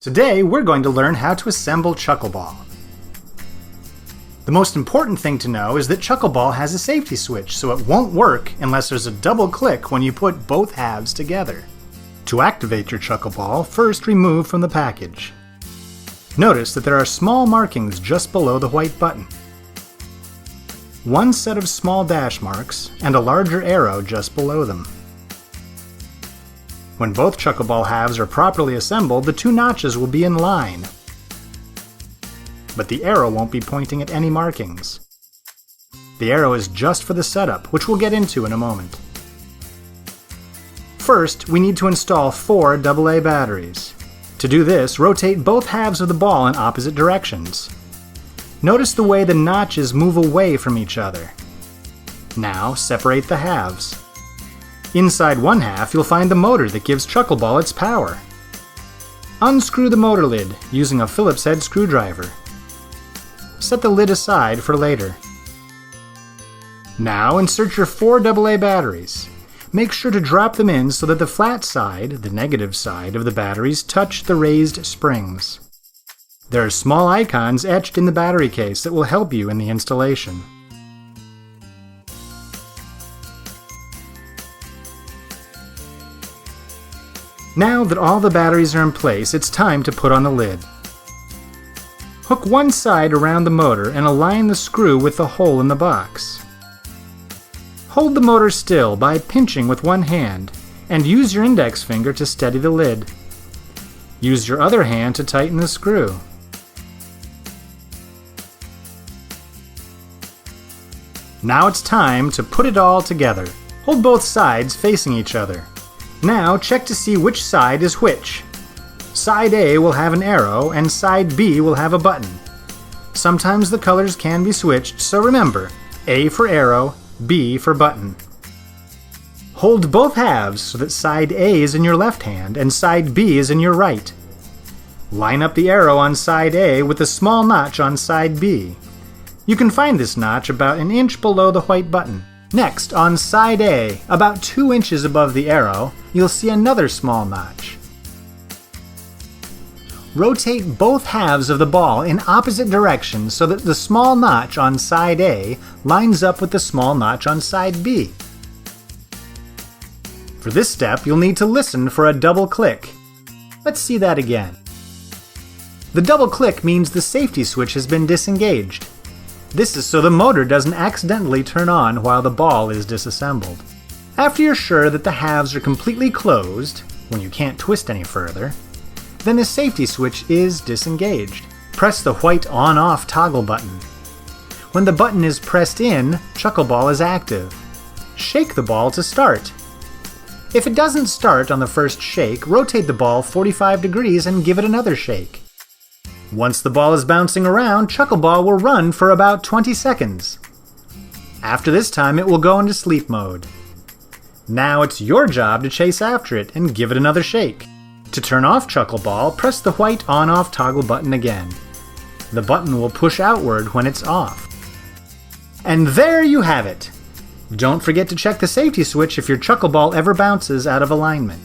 Today we're going to learn how to assemble Chuckle Ball. The most important thing to know is that Chuckle Ball has a safety switch, so it won't work unless there's a double click when you put both halves together. To activate your Chuckle Ball, first remove from the package. Notice that there are small markings just below the white button. One set of small dash marks and a larger arrow just below them. When both Chuckle Ball halves are properly assembled, the two notches will be in line. But the arrow won't be pointing at any markings. The arrow is just for the setup, which we'll get into in a moment. First, we need to install 4 AA batteries. To do this, rotate both halves of the ball in opposite directions. Notice the way the notches move away from each other. Now, separate the halves. Inside one half, you'll find the motor that gives Chuckle Ball its power. Unscrew the motor lid using a Phillips head screwdriver. Set the lid aside for later. Now insert your 4 AA batteries. Make sure to drop them in so that the flat side, the negative side of the batteries, touch the raised springs. There are small icons etched in the battery case that will help you in the installation. Now that all the batteries are in place, it's time to put on the lid. Hook one side around the motor and align the screw with the hole in the box. Hold the motor still by pinching with one hand, and use your index finger to steady the lid. Use your other hand to tighten the screw. Now it's time to put it all together. Hold both sides facing each other. Now check to see which side is which. Side A will have an arrow and side B will have a button. Sometimes the colors can be switched, so remember, A for arrow, B for button. Hold both halves so that side A is in your left hand and side B is in your right. Line up the arrow on side A with a small notch on side B. You can find this notch about an inch below the white button. Next, on side A, about 2 inches above the arrow, you'll see another small notch. Rotate both halves of the ball in opposite directions so that the small notch on side A lines up with the small notch on side B. For this step, you'll need to listen for a double click. Let's see that again. The double click means the safety switch has been disengaged. This is so the motor doesn't accidentally turn on while the ball is disassembled. After you're sure that the halves are completely closed, when you can't twist any further, then the safety switch is disengaged. Press the white on-off toggle button. When the button is pressed in, Chuckle Ball is active. Shake the ball to start. If it doesn't start on the first shake, rotate the ball 45 degrees and give it another shake. Once the ball is bouncing around, Chuckle Ball will run for about 20 seconds. After this time, it will go into sleep mode. Now it's your job to chase after it and give it another shake. To turn off Chuckle Ball, press the white on-off toggle button again. The button will push outward when it's off. And there you have it! Don't forget to check the safety switch if your Chuckle Ball ever bounces out of alignment.